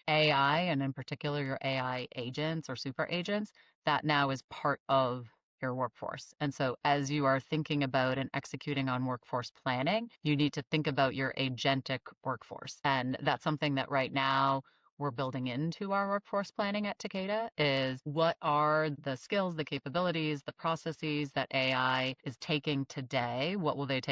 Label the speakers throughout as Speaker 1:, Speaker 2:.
Speaker 1: AI, and in particular your AI agents or super agents, that now is part of your workforce. And so as you are thinking about and executing on workforce planning, you need to think about your agentic workforce. And that's something that right now we're building into our workforce planning at Takeda is what are the skills, the capabilities, the processes that AI is taking today? What will it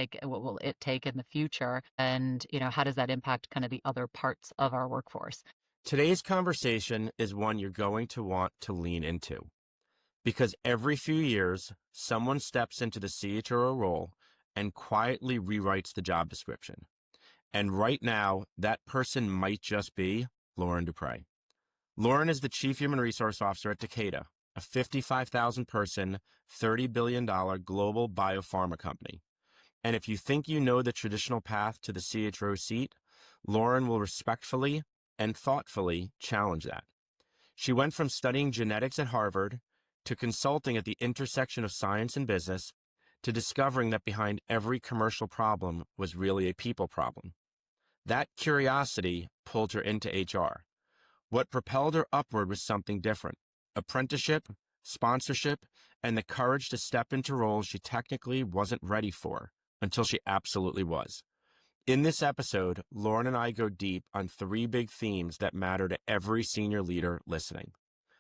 Speaker 1: take in the future? And, how does that impact kind of the other parts of our workforce?
Speaker 2: Today's conversation is one you're going to want to lean into because every few years, someone steps into the CHRO role and quietly rewrites the job description. And right now, that person might just be Lauren Duprey. Lauren is the Chief Human Resource Officer at Decata, a 55,000 person, $30 billion global biopharma company. And if you think you know the traditional path to the CHRO seat, Lauren will respectfully and thoughtfully challenge that. She went from studying genetics at Harvard to consulting at the intersection of science and business to discovering that behind every commercial problem was really a people problem. That curiosity pulled her into HR. What propelled her upward was something different: apprenticeship, sponsorship, and the courage to step into roles she technically wasn't ready for until she absolutely was. In this episode, Lauren and I go deep on three big themes that matter to every senior leader listening.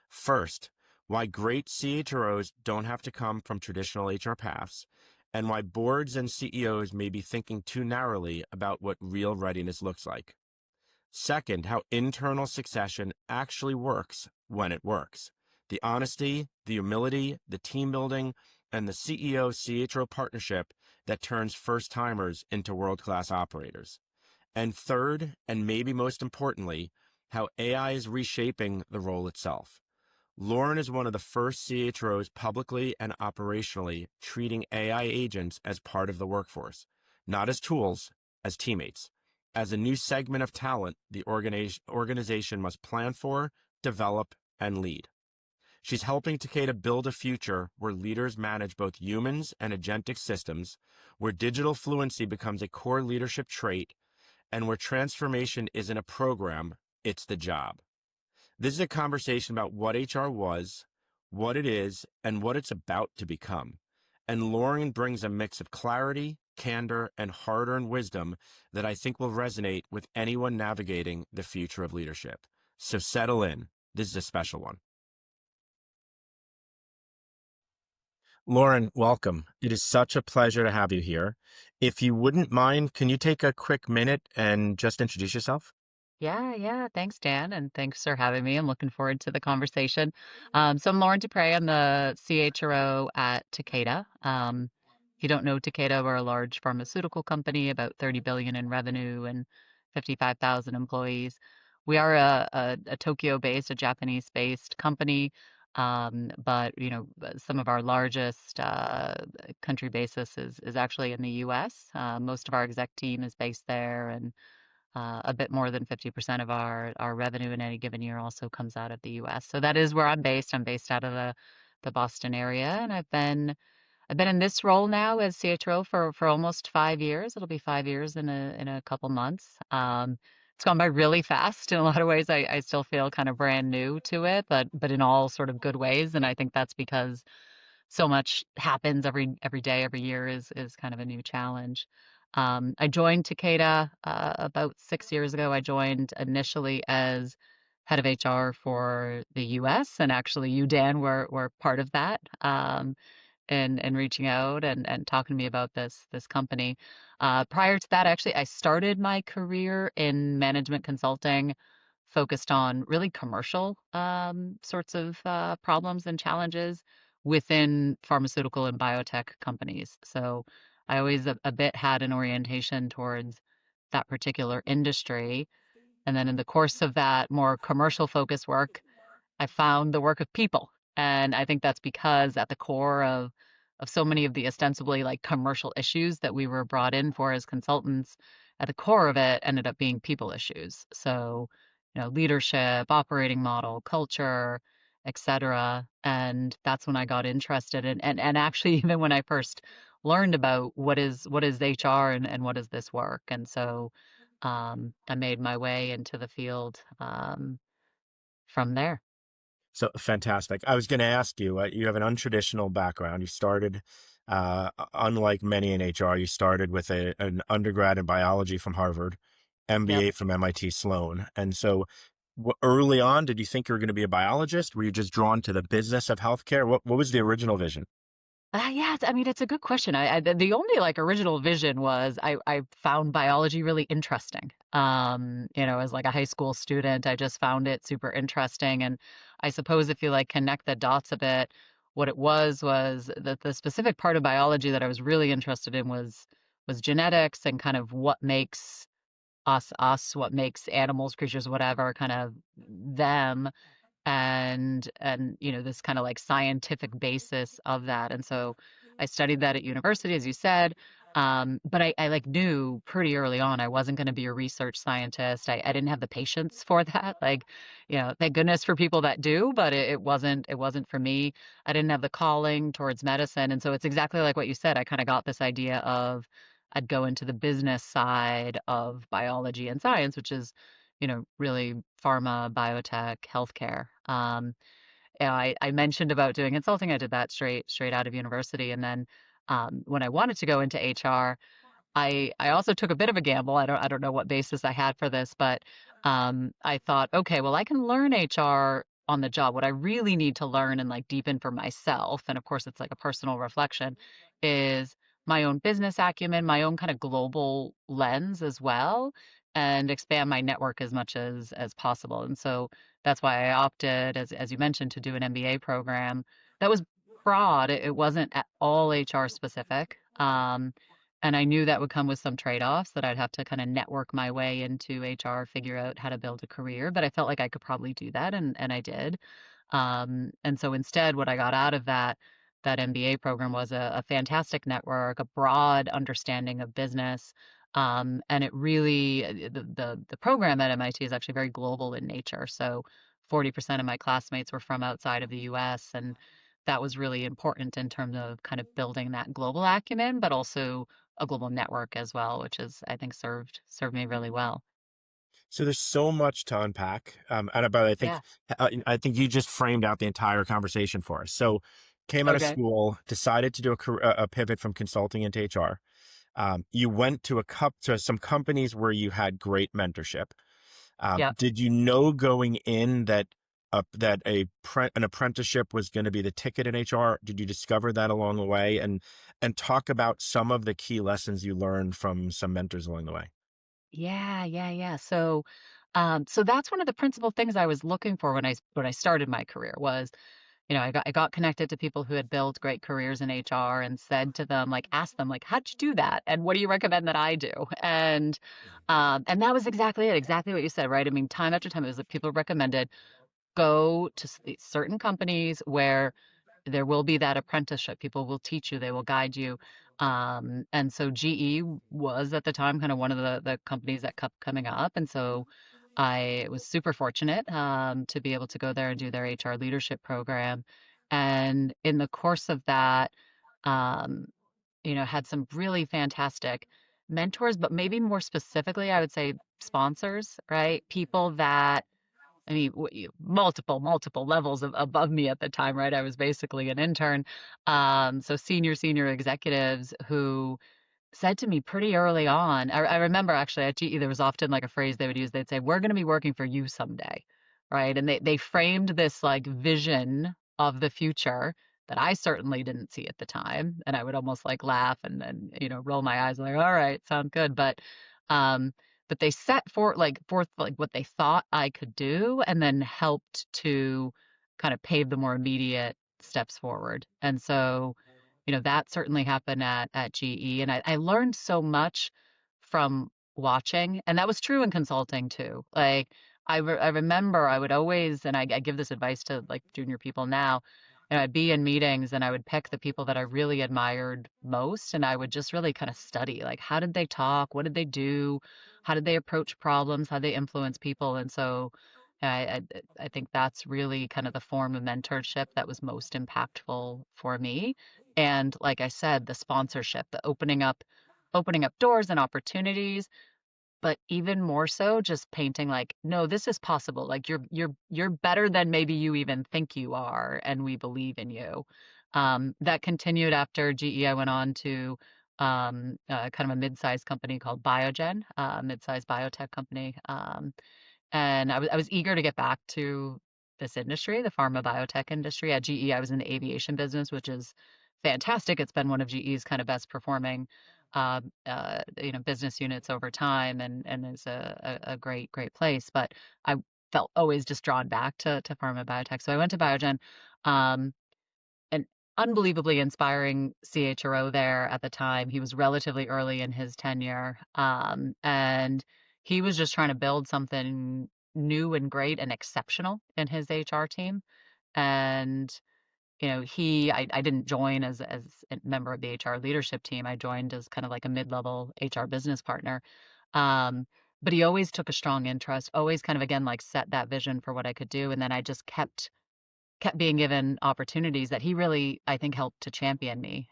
Speaker 2: First, why great CHROs don't have to come from traditional HR paths, and why boards and CEOs may be thinking too narrowly about what real readiness looks like. Second, how internal succession actually works when it works. The honesty, the humility, the team building, and the CEO CHRO partnership that turns first timers into world class operators. And third, and maybe most importantly, how AI is reshaping the role itself. Lauren is one of the first CHROs publicly and operationally treating AI agents as part of the workforce, not as tools, as teammates. As a new segment of talent, the organization must plan for, develop, and lead. She's helping Takeda build a future where leaders manage both humans and agentic systems, where digital fluency becomes a core leadership trait, and where transformation isn't a program, it's the job. This is a conversation about what HR was, what it is, and what it's about to become. And Lauren brings a mix of clarity, candor, and hard-earned wisdom that I think will resonate with anyone navigating the future of leadership. So settle in. This is a special one. Lauren, welcome. It is such a pleasure to have you here. If you wouldn't mind, can you take a quick minute and just introduce yourself?
Speaker 1: Yeah, yeah. Thanks, Dan, and thanks for having me. I'm looking forward to the conversation. So I'm Lauren Duprey. I'm the CHRO at Takeda. If you don't know Takeda, we're a large pharmaceutical company, about 30 billion in revenue and 55,000 employees. We are a Tokyo-based, a Japanese-based company, but some of our largest country basis is actually in the U.S. Most of our exec team is based there, and a bit more than 50% of our revenue in any given year also comes out of the US. So that is where I'm based. I'm based out of the Boston area, and I've been in this role now as CHRO for almost 5 years. It'll be 5 years in a couple months. It's gone by really fast. In a lot of ways, I still feel kind of brand new to it, but in all sort of good ways. And I think that's because so much happens every day, every year is kind of a new challenge. I joined Takeda about 6 years ago. I joined initially as head of HR for the US, and actually you, Dan, were part of that. And reaching out and talking to me about this company. Prior to that, actually, I started my career in management consulting, focused on really commercial sorts of problems and challenges within pharmaceutical and biotech companies. So I always a bit had an orientation towards that particular industry. And then in the course of that more commercial focus work, I found the work of people. And I think that's because at the core of so many of the ostensibly like commercial issues that we were brought in for as consultants, at the core of it ended up being people issues. So, leadership, operating model, culture, etc. And that's when I got interested in and actually even when I first learned about what is HR and what is this work. And so I made my way into the field from there.
Speaker 2: So fantastic. I was going to ask you, you have an untraditional background. You started, unlike many in HR, you started with an undergrad in biology from Harvard,
Speaker 1: Yep.
Speaker 2: MBA from MIT Sloan. And so early on, did you think you were going to be a biologist? Were you just drawn to the business of healthcare? What was the original vision?
Speaker 1: Yeah, I mean, it's a good question. The only like original vision was I found biology really interesting. As like a high school student, I just found it super interesting. And I suppose if you like connect the dots a bit, what it was that the specific part of biology that I was really interested in was genetics and kind of what makes us, what makes animals, creatures, whatever, kind of them and this kind of like scientific basis of that. And so I studied that at university, as you said. But I like knew pretty early on I wasn't going to be a research scientist. I didn't have the patience for that. Like, thank goodness for people that do, but it wasn't for me. I didn't have the calling towards medicine. And so it's exactly like what you said. I kind of got this idea of I'd go into the business side of biology and science, which is really pharma, biotech, healthcare. I mentioned about doing consulting. I did that straight out of university, and then when I wanted to go into HR, I also took a bit of a gamble. I don't know what basis I had for this, but I thought, okay, well, I can learn HR on the job. What I really need to learn and like deepen for myself, and of course, it's like a personal reflection, is my own business acumen, my own kind of global lens as well, and expand my network as much as possible. And so that's why I opted, as you mentioned, to do an MBA program that was broad. It wasn't at all HR specific. And I knew that would come with some trade-offs that I'd have to kind of network my way into HR, figure out how to build a career. But I felt like I could probably do that, and I did. And so instead, what I got out of that MBA program was a fantastic network, a broad understanding of business. And it really the program at MIT is actually very global in nature. So 40% of my classmates were from outside of the US, and that was really important in terms of kind of building that global acumen, but also a global network as well, which is I think served me really well.
Speaker 2: So there's so much to unpack. But
Speaker 1: Yeah.
Speaker 2: I think you just framed out the entire conversation for us. So came out of
Speaker 1: Okay.
Speaker 2: school, decided to do a pivot from consulting into HR. You went to to some companies where you had great mentorship.
Speaker 1: Yeah.
Speaker 2: Did you know going in that an apprenticeship was going to be the ticket in HR? Did you discover that along the way, and talk about some of the key lessons you learned from some mentors along the way?
Speaker 1: Yeah, yeah, yeah. So that's one of the principal things I was looking for when I started my career was, I got connected to people who had built great careers in HR and said to them, like, asked them, like, how'd you do that? And what do you recommend that I do? And that was exactly it, exactly what you said, right? I mean, time after time, it was like people recommended go to these certain companies where there will be that apprenticeship. People will teach you, they will guide you. And so GE was at the time kind of one of the companies that kept coming up. And so I was super fortunate to be able to go there and do their HR leadership program. And in the course of that, um, had some really fantastic mentors, but maybe more specifically, I would say sponsors, right? People that I mean, multiple levels above me at the time, right? I was basically an intern. So senior executives who said to me pretty early on, I remember actually at GE, there was often like a phrase they would use. They'd say, "We're going to be working for you someday," right? And they framed this like vision of the future that I certainly didn't see at the time, and I would almost like laugh and then roll my eyes like, "All right, sounds good," um, but they set forth like what they thought I could do, and then helped to kind of pave the more immediate steps forward. And so that certainly happened at GE. And I learned so much from watching. And that was true in consulting too. Like I remember I would always, and I give this advice to like junior people now, I'd be in meetings and I would pick the people that I really admired most. And I would just really kind of study like, how did they talk? What did they do? How did they approach problems? How did they influence people? And so I think that's really kind of the form of mentorship that was most impactful for me. And like I said, the sponsorship, the opening up doors and opportunities, but even more so just painting like, no, this is possible. Like you're better than maybe you even think you are, and we believe in you. That continued after GE. I went on to kind of a mid-sized company called Biogen, mid-sized biotech company. And I was eager to get back to this industry, the pharma biotech industry. At GE, I was in the aviation business, which is fantastic. It's been one of GE's kind of best performing, business units over time, and is a great place. But I felt always just drawn back to pharma biotech. So I went to Biogen. Um, an unbelievably inspiring CHRO there at the time. He was relatively early in his tenure, and he was just trying to build something new and great and exceptional in his HR team. And I didn't join as a member of the HR leadership team. I joined as kind of like a mid-level HR business partner. Um, but he always took a strong interest, always kind of again like set that vision for what I could do, and then I just kept being given opportunities that he really, I think, helped to champion me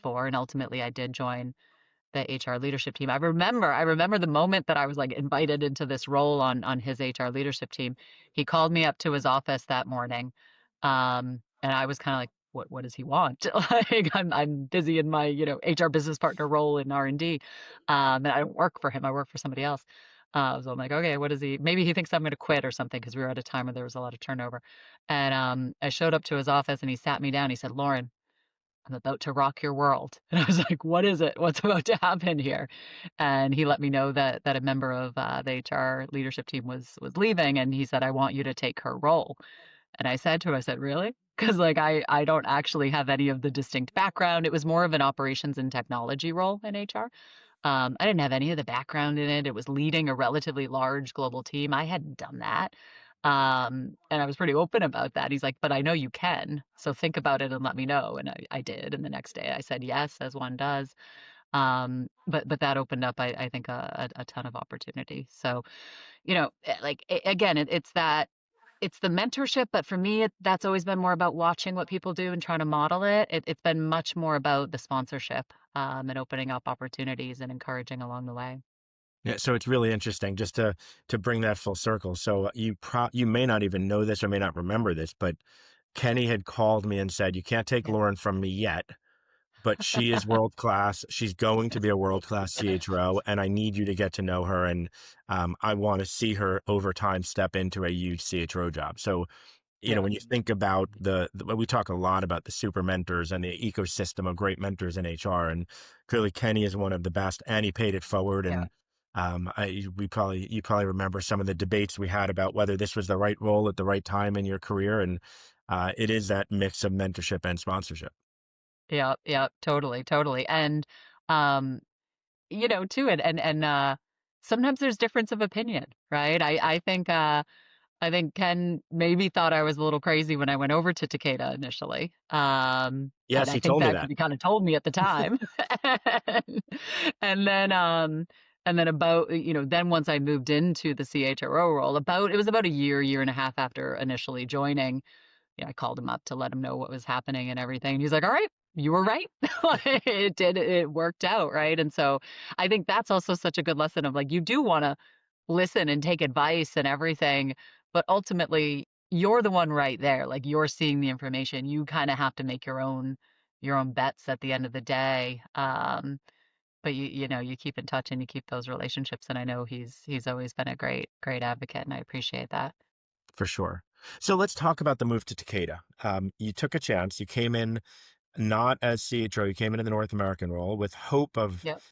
Speaker 1: for. And ultimately, I did join the HR leadership team. I remember the moment that I was like invited into this role on his HR leadership team. He called me up to his office that morning, and I was kind of like, what does he want? Like I'm busy in my HR business partner role in R&D, and I don't work for him. I work for somebody else. So I'm like, okay, what is he? Maybe he thinks I'm going to quit or something because we were at a time where there was a lot of turnover. And I showed up to his office and he sat me down. He said, Lauren, I'm about to rock your world. And I was like, what is it? What's about to happen here? And he let me know that a member of the HR leadership team was leaving, and he said, I want you to take her role. And I said to him, I said, really? Because like I don't actually have any of the distinct background. It was more of an operations and technology role in HR. I didn't have any of the background in it. It was leading a relatively large global team. I hadn't done that. And I was pretty open about that. He's like, but I know you can. So think about it and let me know. And I did. And the next day I said yes, as one does. But that opened up, I think, a ton of opportunity. So, again, it's the mentorship, but for me, that's always been more about watching what people do and trying to model it. It's been much more about the sponsorship, and opening up opportunities and encouraging along the way.
Speaker 2: Yeah, so it's really interesting just to bring that full circle. So you may not even know this or may not remember this, but Kenny had called me and said, "You can't take
Speaker 1: Yeah.
Speaker 2: Lauren from me yet, but she is world class. She's going to be a world class CHRO, and I need you to get to know her. And I want to see her over time step into a huge CHRO job." So
Speaker 1: Yeah.
Speaker 2: when you think about we talk a lot about the super mentors and the ecosystem of great mentors in HR, and clearly Kenny is one of the best, and he paid it forward.
Speaker 1: Yeah.
Speaker 2: And you probably remember some of the debates we had about whether this was the right role at the right time in your career, and it is that mix of mentorship and sponsorship.
Speaker 1: Yeah. Yeah. Totally. Totally. And, um, too, and sometimes there's difference of opinion, right? I think Ken maybe thought I was a little crazy when I went over to Takeda initially. And
Speaker 2: Yes,
Speaker 1: I
Speaker 2: he
Speaker 1: think
Speaker 2: told me
Speaker 1: that
Speaker 2: that.
Speaker 1: because he kind of told me at the time. And, and then then once I moved into the CHRO role, it was about a year and a half after initially joining, I called him up to let him know what was happening and everything. And he's like, all right, you were right. It worked out. Right. And so I think that's also such a good lesson of like, you do want to listen and take advice and everything, but ultimately you're the one right there. Like you're seeing the information. You kind of have to make your own bets at the end of the day. But you keep in touch and you keep those relationships. And I know he's always been a great advocate, and I appreciate that.
Speaker 2: For sure. So let's talk about the move to Takeda. You took a chance. You came in not as CHRO. You came into the North American role with hope of
Speaker 1: Yep.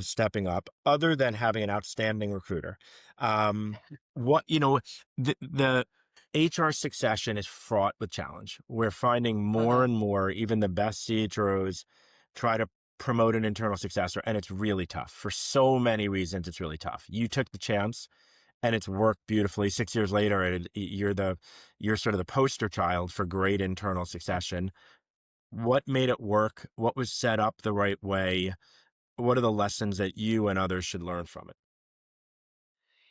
Speaker 2: stepping up. Other than having an outstanding recruiter, um, what the HR succession is fraught with challenge. We're finding more
Speaker 1: Uh-huh.
Speaker 2: and more, even the best CHROs try to promote an internal successor, and it's really tough for so many reasons. It's really tough. You took the chance and it's worked beautifully. 6 years later, you're sort of the poster child for great internal succession. What made it work? What was set up the right way? What are the lessons that you and others should learn from it?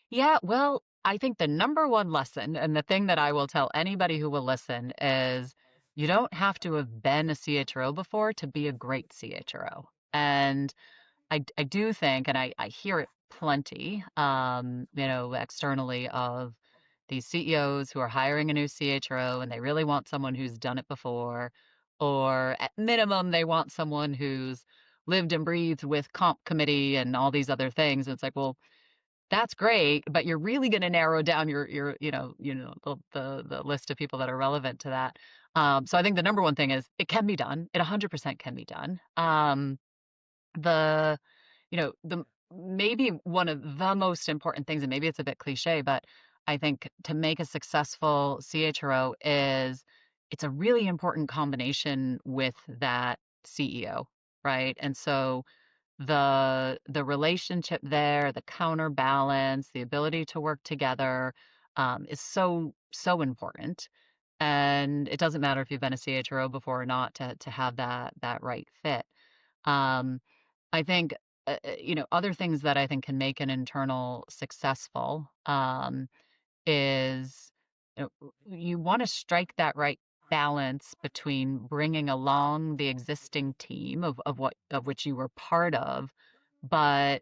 Speaker 1: Yeah, well, I think the number one lesson, and the thing that I will tell anybody who will listen, is you don't have to have been a CHRO before to be a great CHRO. And I do think, and I hear it plenty, externally of these CEOs who are hiring a new CHRO and they really want someone who's done it before, or at minimum, they want someone who's lived and breathed with comp committee and all these other things. And it's like, well, that's great, but you're really going to narrow down your the list of people that are relevant to that. So I think the number one thing is it can be done. It 100% can be done. The the maybe one of the most important things, and maybe it's a bit cliche, but I think to make a successful CHRO is it's a really important combination with that CEO, right? And so the relationship there, the counterbalance, the ability to work together, is so important. And it doesn't matter if you've been a CHRO before or not to have that right fit. Um, I think other things that I think can make an internal successful, is you want to strike that right balance between bringing along the existing team of which you were part of, but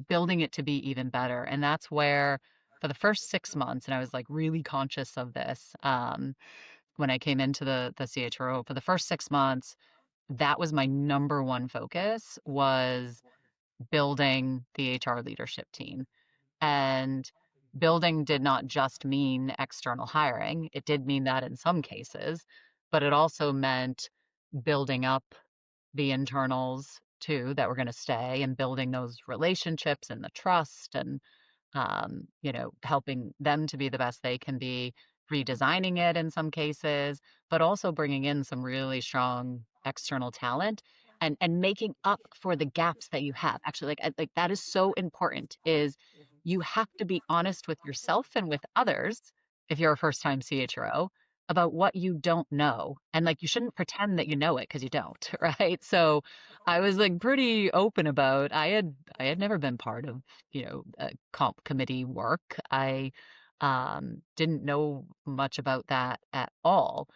Speaker 1: building it to be even better. And that's where for the first 6 months, and I was like really conscious of this, when I came into the CHRO, for the first 6 months, that was my number one focus, was building the HR leadership team. And building did not just mean external hiring. It did mean that in some cases, but it also meant building up the internals too that were going to stay, and building those relationships and the trust, and helping them to be the best they can be, redesigning it in some cases, but also bringing in some really strong external talent, and making up for the gaps that you have. Actually, like that is so important, is you have to be honest with yourself and with others if you're a first time CHRO about what you don't know. And like you shouldn't pretend that you know it because you don't, right? So I was like pretty open about I had never been part of comp committee work. I didn't know much about that at all.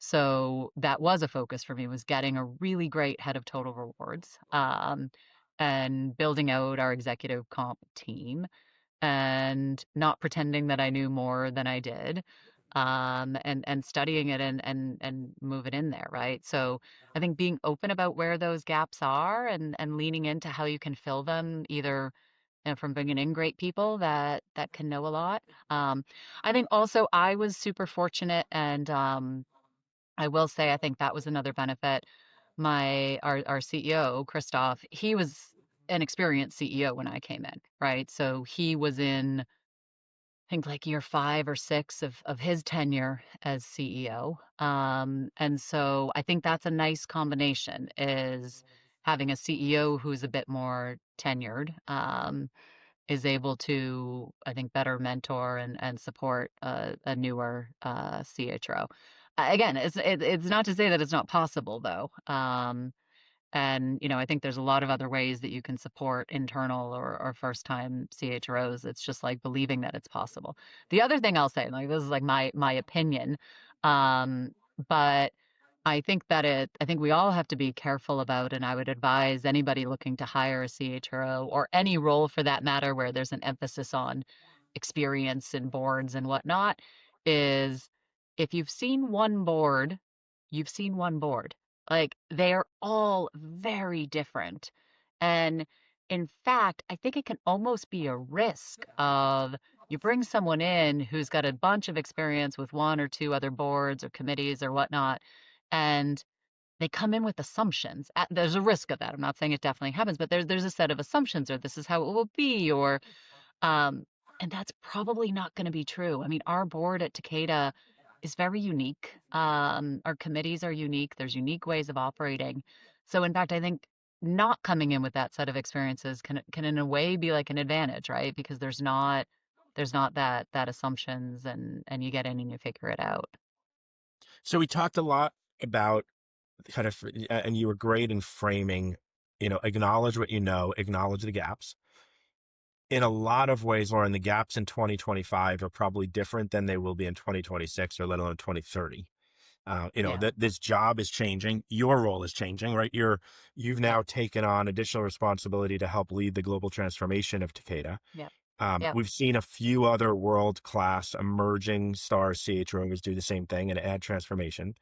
Speaker 1: So that was a focus for me, was getting a really great head of total rewards, and building out our executive comp team, and not pretending that I knew more than I did, and studying it, and move it in there, right? So I think being open about where those gaps are, and leaning into how you can fill them, either from bringing in great people that can know a lot. I think also I was super fortunate, and I will say I think that was another benefit. Our CEO, Christoph, he was an experienced CEO when I came in, right? So he was in, I think, like year 5 or 6 of his tenure as CEO. And so I think that's a nice combination, is having a CEO who's a bit more tenured, is able to, I think, better mentor and support a newer CHRO. Again, it's not to say that it's not possible, though. And I think there's a lot of other ways that you can support internal or first time CHROs. It's just like believing that it's possible. The other thing I'll say, like this is like my opinion, um, but I think we all have to be careful about, and I would advise anybody looking to hire a CHRO, or any role for that matter where there's an emphasis on experience and boards and whatnot, is if you've seen one board, you've seen one board. Like they are all very different. And in fact, I think it can almost be a risk of, you bring someone in who's got a bunch of experience with one or two other boards or committees or whatnot, and they come in with assumptions. There's a risk of that. I'm not saying it definitely happens, but there's a set of assumptions, or this is how it will be, or um, and that's probably not going to be true. I mean, our board at Decata is very unique. Our committees are unique. There's unique ways of operating. So in fact, I think not coming in with that set of experiences can in a way be like an advantage, right? Because there's not that assumptions, and you get in and you figure it out.
Speaker 2: So we talked a lot about kind of, and you were great in framing, acknowledge what you know, acknowledge the gaps. In a lot of ways, Lauren, the gaps in 2025 are probably different than they will be in 2026, or let alone 2030.
Speaker 1: Yeah.
Speaker 2: That this job is changing. Your role is changing, right? You've
Speaker 1: Yep.
Speaker 2: now taken on additional responsibility to help lead the global transformation of Takeda.
Speaker 1: Yep. Yep.
Speaker 2: We've seen a few other world-class emerging star CHROs do the same thing and add transformation.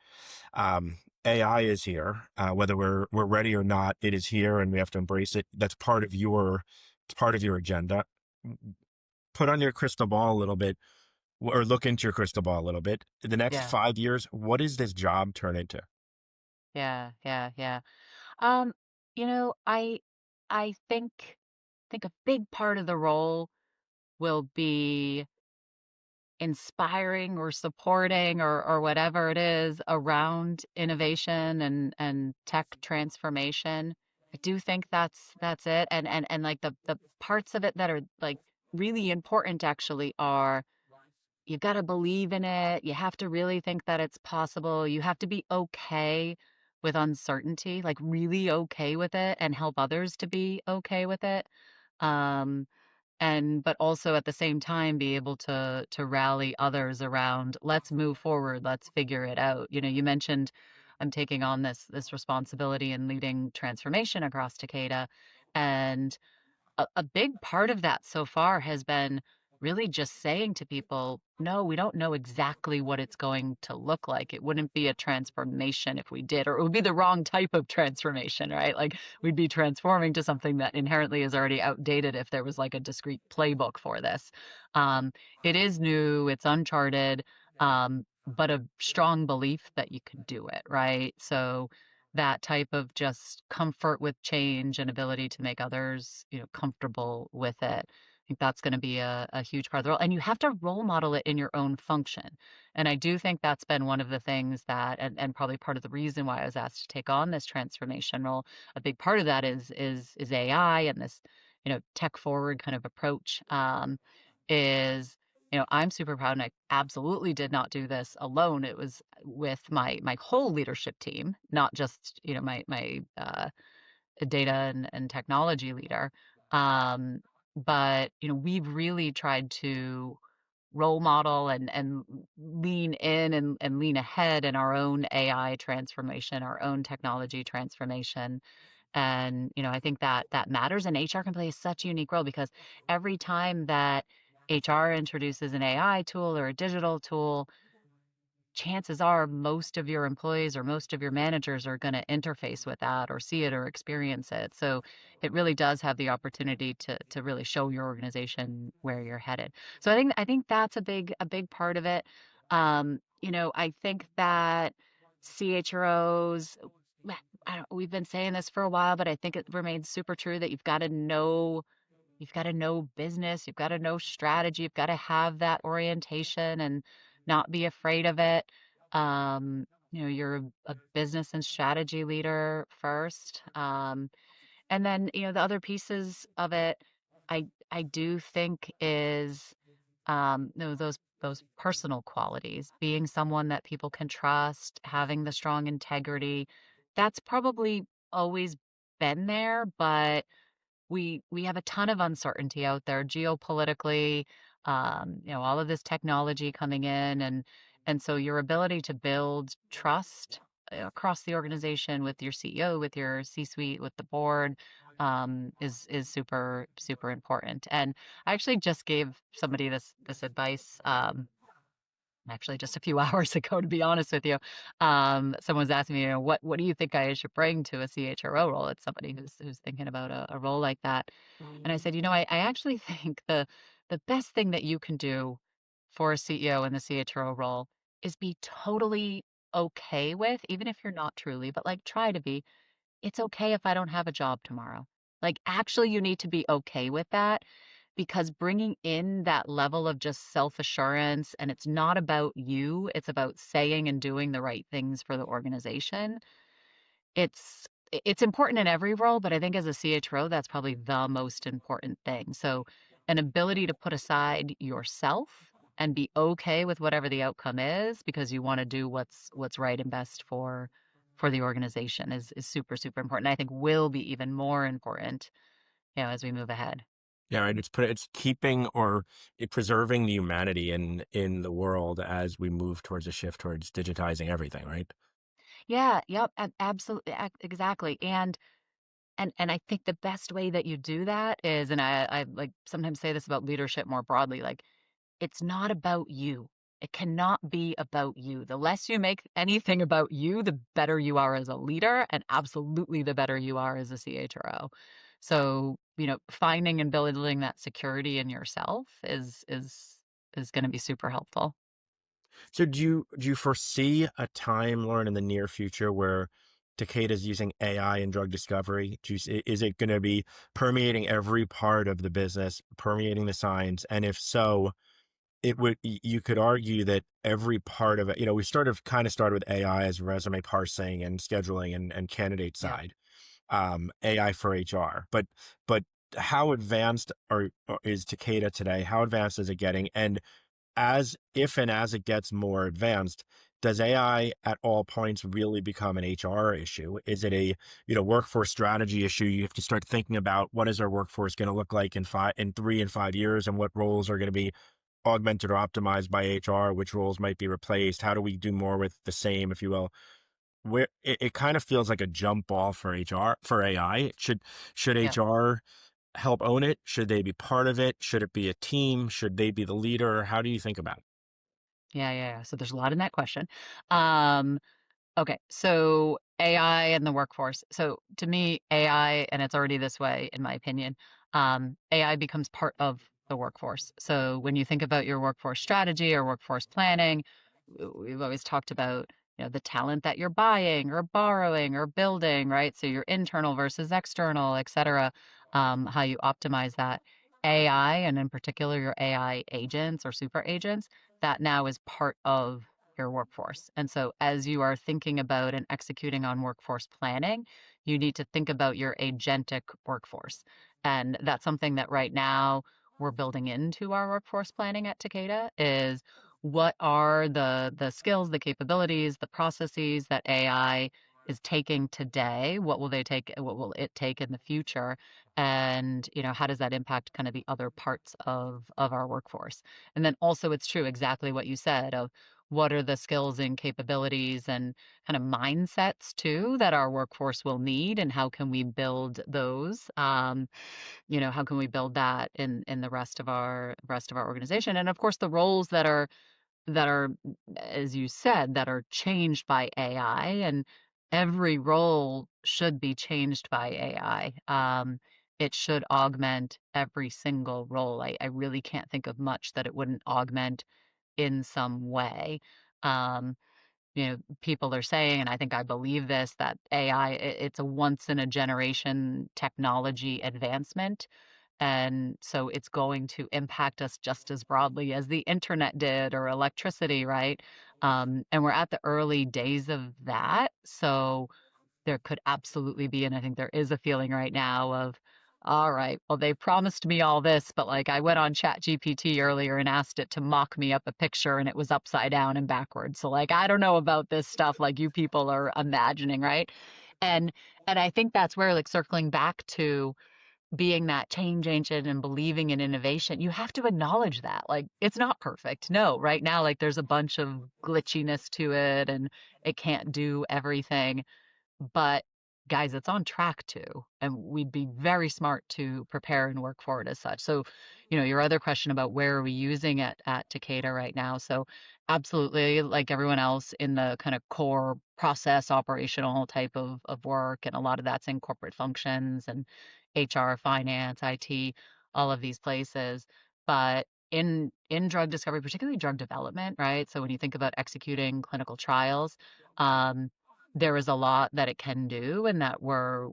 Speaker 2: AI is here, whether we're ready or not. It is here, and we have to embrace it. That's part of it's part of your agenda. Put on your crystal ball a little bit, or look into your crystal ball a little bit. In the next
Speaker 1: Yeah.
Speaker 2: 5 years, what does this job turn into?
Speaker 1: Yeah. Yeah. Yeah. Um, I think a big part of the role will be inspiring or supporting or whatever it is around innovation and tech transformation. I do think that's it. And like the parts of it that are like really important actually are you've got to believe in it. You have to really think that it's possible. You have to be okay with uncertainty, like really okay with it and help others to be okay with it. Um, and but also at the same time be able to rally others around, let's move forward, let's figure it out. You mentioned I'm taking on this responsibility and leading transformation across Takeda. And a big part of that so far has been really just saying to people, no, we don't know exactly what it's going to look like. It wouldn't be a transformation if we did, or it would be the wrong type of transformation, right? Like we'd be transforming to something that inherently is already outdated if there was like a discrete playbook for this. It is new, it's uncharted, but a strong belief that you could do it, right? So that type of just comfort with change and ability to make others, comfortable with it. I think that's going to be a huge part of the role. And you have to role model it in your own function. And I do think that's been one of the things that, and probably part of the reason why I was asked to take on this transformation role. A big part of that is AI and this, tech forward kind of approach. Is I'm super proud, and I absolutely did not do this alone. It was with my whole leadership team, not just my data and technology leader. Um, but we've really tried to role model and lean in and lean ahead in our own AI transformation, our own technology transformation. And I think that matters, and HR can play such a unique role because every time that HR introduces an AI tool or a digital tool, chances are most of your employees or most of your managers are going to interface with that or see it or experience it. So it really does have the opportunity to really show your organization where you're headed. So I think that's a big part of it. I think that CHROs, we've been saying this for a while, but I think it remains super true that you've got to know business, you've got to know strategy, you've got to have that orientation and not be afraid of it. You're a business and strategy leader first. And then, the other pieces of it, I do think is those personal qualities, being someone that people can trust, having the strong integrity. That's probably always been there, but we have a ton of uncertainty out there geopolitically, all of this technology coming in, and so your ability to build trust across the organization with your CEO, with your C-suite, with the board, is super super important. And I actually just gave somebody this advice. Actually, just a few hours ago, to be honest with you, someone was asking me, what do you think I should bring to a CHRO role? It's somebody who's thinking about a role like that. And I said, I actually think the best thing that you can do for a CEO in the CHRO role is be totally okay with, even if you're not truly, but like try to be, it's okay if I don't have a job tomorrow. Like, actually, you need to be okay with that because bringing in that level of just self assurance, and it's not about you, it's about saying and doing the right things for the organization. It's important in every role, but I think as a CHRO, that's probably the most important thing. So, an ability to put aside yourself and be okay with whatever the outcome is because you want to do what's right and best for the organization is super super important. I think will be even more important, as we move ahead.
Speaker 2: Yeah, right. It's keeping or preserving the humanity in the world as we move towards a shift towards digitizing everything, right?
Speaker 1: Yeah, yep, absolutely, exactly. And I think the best way that you do that is, and I like sometimes say this about leadership more broadly, like it's not about you. It cannot be about you. The less you make anything about you, the better you are as a leader, and absolutely the better you are as a CHRO. So, finding and building that security in yourself is going to be super helpful.
Speaker 2: So do you foresee a time, Lauren, in the near future where Decada is using AI in drug discovery? Is it going to be permeating every part of the business, permeating the science? And if so, you could argue that every part of it, we kind of started with AI as resume parsing and scheduling and candidate
Speaker 1: Yeah,
Speaker 2: side, AI for HR. But how advanced is Takeda today? How advanced is it getting? And as it gets more advanced, does AI at all points really become an HR issue? Is it a workforce strategy issue? You have to start thinking about what is our workforce going to look like in 3 and 5 years, and what roles are going to be augmented or optimized by HR, which roles might be replaced. How do we do more with the same, if you will? Where it kind of feels like a jump ball for HR for AI. Should
Speaker 1: yeah,
Speaker 2: HR help own it? Should they be part of it? Should it be a team? Should they be the leader? How do you think about it?
Speaker 1: yeah. So there's a lot in that question. Um, Okay, so AI and the workforce. So to me, AI, and it's already this way, in my opinion, AI becomes part of the workforce. So when you think about your workforce strategy or workforce planning, we've always talked about, the talent that you're buying or borrowing or building, right? So your internal versus external, et cetera, how you optimize that. AI, and in particular your AI agents or super agents, that now is part of your workforce. And so, as you are thinking about and executing on workforce planning, you need to think about your agentic workforce. And that's something that right now we're building into our workforce planning at Takeda is what are the skills, the capabilities, the processes that AI is taking today? What will they take? What will it take in the future? And how does that impact kind of the other parts of our workforce? And then also, it's true exactly what you said of what are the skills and capabilities and kind of mindsets too that our workforce will need, and how can we build those? How can we build that in the rest of our organization? And of course, the roles that are, as you said, that are changed by AI, and every role should be changed by AI. It should augment every single role. I really can't think of much that it wouldn't augment in some way. Um, People are saying, and I think I believe this, that AI, it's a once in a generation technology advancement. And so it's going to impact us just as broadly as the internet did or electricity, right? And we're at the early days of that. So there could absolutely be, and I think there is a feeling right now of, all right, well, they promised me all this, but like I went on Chat GPT earlier and asked it to mock me up a picture and it was upside down and backwards. So like I don't know about this stuff like you people are imagining, right? And and I think that's where like circling back to being that change agent and believing in innovation, you have to acknowledge that. Like, it's not perfect. No, right now, like, there's a bunch of glitchiness to it and it can't do everything. But guys, it's on track to, and we'd be very smart to prepare and work for it as such. So, your other question about where are we using it at Takeda right now? So, absolutely, like everyone else in the kind of core process operational type of work, and a lot of that's in corporate functions and HR, finance, IT, all of these places. But in drug discovery, particularly drug development, right? So when you think about executing clinical trials, um, there is a lot that it can do and that we're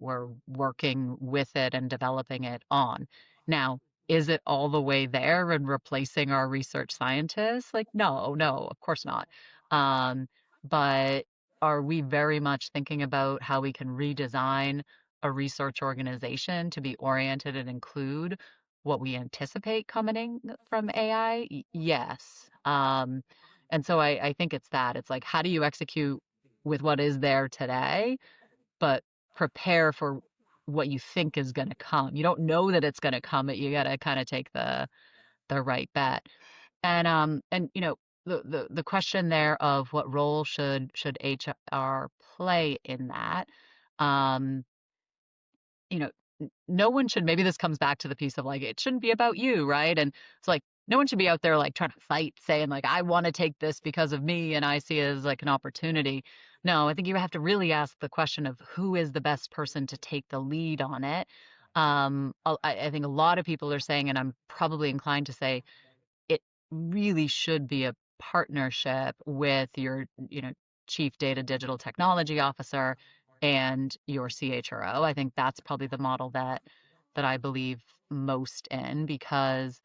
Speaker 1: working with it and developing it on. Now, is it all the way there and replacing our research scientists? Like, no, no, of course not. Um, but are we very much thinking about how we can redesign a research organization to be oriented and include what we anticipate coming from AI? Yes. And so I think it's that. It's like, how do you execute with what is there today, but prepare for what you think is going to come. You don't know that it's going to come, but you got to kind of take the right bet. And the question there of what role should HR play in that, um, you know, no one should, maybe this comes back to the piece of like, it shouldn't be about you, right? And it's like, no one should be out there like trying to fight, saying like, I want to take this because of me and I see it as like an opportunity. No, I think you have to really ask the question of who is the best person to take the lead on it. I think a lot of people are saying, and I'm probably inclined to say, it really should be a partnership with your, chief data digital technology officer and your CHRO. I think that's probably the model that I believe most in because,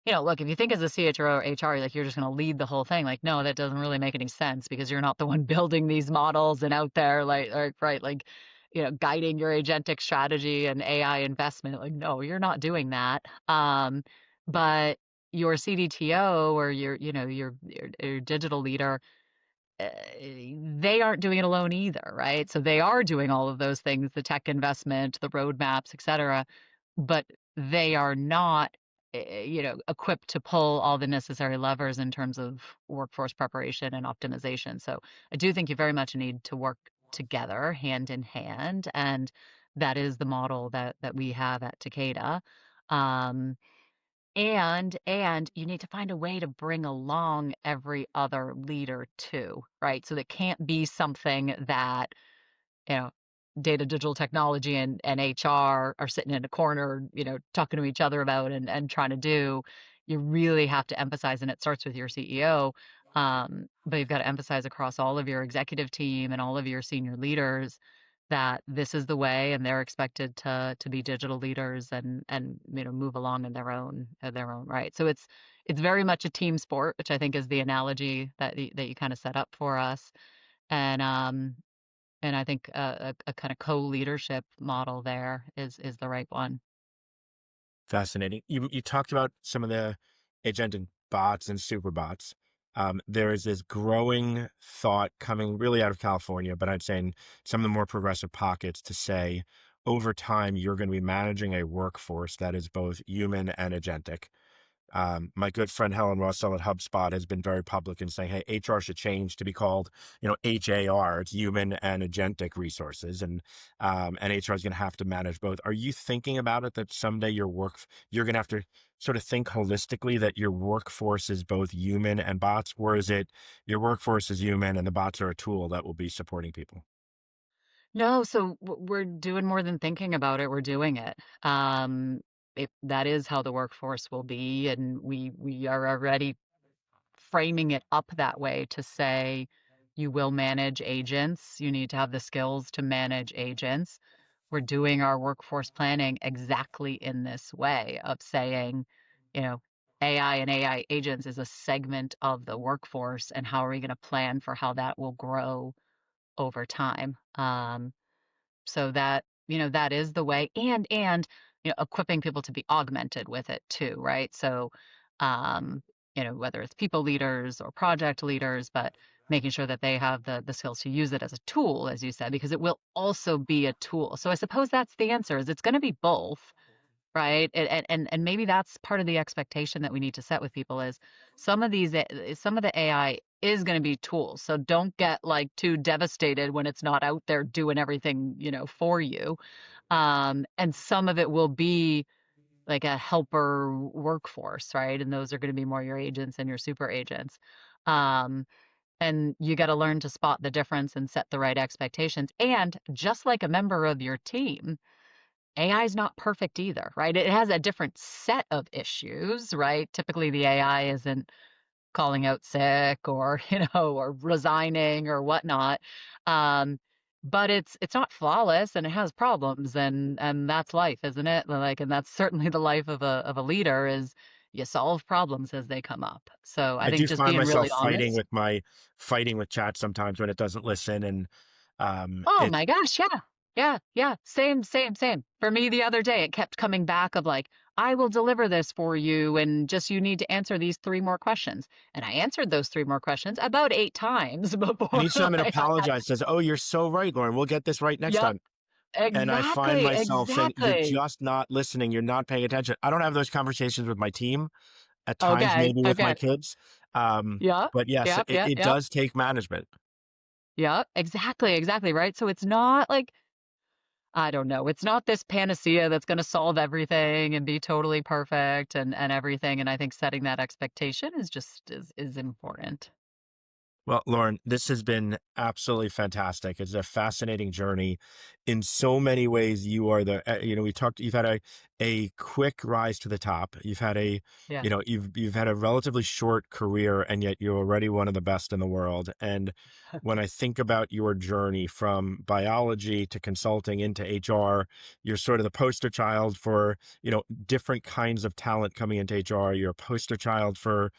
Speaker 1: look, if you think as a CHRO or HR, like you're just going to lead the whole thing, like, no, that doesn't really make any sense because you're not the one building these models and out there, like, or, right, like, guiding your agentic strategy and AI investment. Like, no, you're not doing that. But your CDTO or your digital leader, uh, they aren't doing it alone either, right? So they are doing all of those things, the tech investment, the roadmaps, et cetera, but they are not, equipped to pull all the necessary levers in terms of workforce preparation and optimization. So I do think you very much need to work together hand in hand, and that is the model that we have at Takeda. Um, and you need to find a way to bring along every other leader too, right? So that can't be something that, you know, data digital technology and HR are sitting in a corner, talking to each other about and trying to do. You really have to emphasize, and it starts with your CEO, but you've got to emphasize across all of your executive team and all of your senior leaders that this is the way, and they're expected to be digital leaders and move along in their own right. So it's very much a team sport, which I think is the analogy that you kind of set up for us. And I think a kind of co-leadership model there is the right one.
Speaker 2: Fascinating. You talked about some of the agentic bots and superbots. There is this growing thought coming really out of California, but I'd say in some of the more progressive pockets to say over time, you're going to be managing a workforce that is both human and agentic. My good friend Helen Russell at HubSpot has been very public in saying, "Hey, HR should change to be called, HAR. It's human and agentic resources, and HR is going to have to manage both." Are you thinking about it that someday you're going to have to sort of think holistically that your workforce is both human and bots, or is it your workforce is human and the bots are a tool that will be supporting people?
Speaker 1: No, so we're doing more than thinking about it. We're doing it. That is how the workforce will be, and we are already framing it up that way to say you will manage agents. You need to have the skills to manage agents. We're doing our workforce planning exactly in this way of saying, you know, AI and AI agents is a segment of the workforce, and how are we going to plan for how that will grow over time? So that is the way, and equipping people to be augmented with it too, right? So um whether it's people leaders or project leaders, but making sure that they have the skills to use it as a tool, as you said, because it will also be a tool. So I suppose that's the answer, is it's going to be both, right? And maybe that's part of the expectation that we need to set with people is some of the AI is going to be tools. So don't get like too devastated when it's not out there doing everything, for you. And some of it will be like a helper workforce, right? And those are going to be more your agents and your super agents. Um, and you got to learn to spot the difference and set the right expectations. And just like a member of your team, AI is not perfect either, right? It has a different set of issues, right? Typically, the AI isn't calling out sick or, or resigning or whatnot. Um, but it's not flawless, and it has problems, and that's life, isn't it? Like, and that's certainly the life of a leader is you solve problems as they come up. So I
Speaker 2: I do
Speaker 1: think just
Speaker 2: find
Speaker 1: being
Speaker 2: myself
Speaker 1: really honest.
Speaker 2: fighting with chat sometimes when it doesn't listen, and
Speaker 1: Oh
Speaker 2: it
Speaker 1: my gosh, yeah. Yeah, yeah. Same, same, same. For me the other day, it kept coming back of like, I will deliver this for you, and just you need to answer these three more questions. And I answered those three more questions about 8 times
Speaker 2: and
Speaker 1: before
Speaker 2: each time it
Speaker 1: I had.
Speaker 2: apologizes, says, "Oh, you're so right, Lauren. We'll get this right next
Speaker 1: Yep.
Speaker 2: time." And I find
Speaker 1: Exactly,
Speaker 2: myself saying, you're
Speaker 1: exactly.
Speaker 2: just not listening. You're not paying attention. I don't have those conversations with my team, at times,
Speaker 1: Okay,
Speaker 2: maybe with my
Speaker 1: okay.
Speaker 2: kids.
Speaker 1: Yep,
Speaker 2: But yes,
Speaker 1: yep, yep,
Speaker 2: it
Speaker 1: yep.
Speaker 2: does take management.
Speaker 1: Yep, exactly, exactly, right? So it's not like I don't know, it's not this panacea that's gonna solve everything and be totally perfect and everything, and I think setting that expectation is just is important.
Speaker 2: Well, Lauren, this has been absolutely fantastic. It's a fascinating journey in so many ways. You are we talked, you've had a quick rise to the top. You've had
Speaker 1: Yeah.
Speaker 2: you've had a relatively short career, and yet you're already one of the best in the world. And when I think about your journey from biology to consulting into HR, you're sort of the poster child for, different kinds of talent coming into HR. You're a poster child for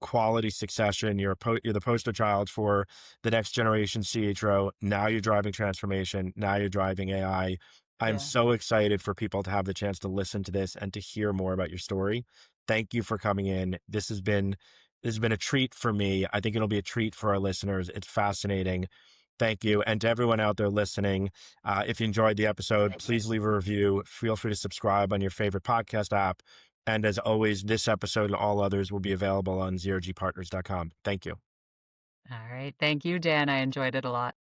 Speaker 2: quality succession. You're the poster child for the next generation CHRO. Now you're driving transformation. Now you're driving AI. I'm
Speaker 1: Yeah.
Speaker 2: so excited for people to have the chance to listen to this and to hear more about your story. Thank you for coming in. This has been a treat for me. I think it'll be a treat for our listeners. It's fascinating. Thank you. And to everyone out there listening, if you enjoyed the episode,
Speaker 1: Thank you.
Speaker 2: please leave a review. Feel free to subscribe on your favorite podcast app. And as always, this episode and all others will be available on zerogpartners.com. Thank you.
Speaker 1: All right. Thank you, Dan. I enjoyed it a lot.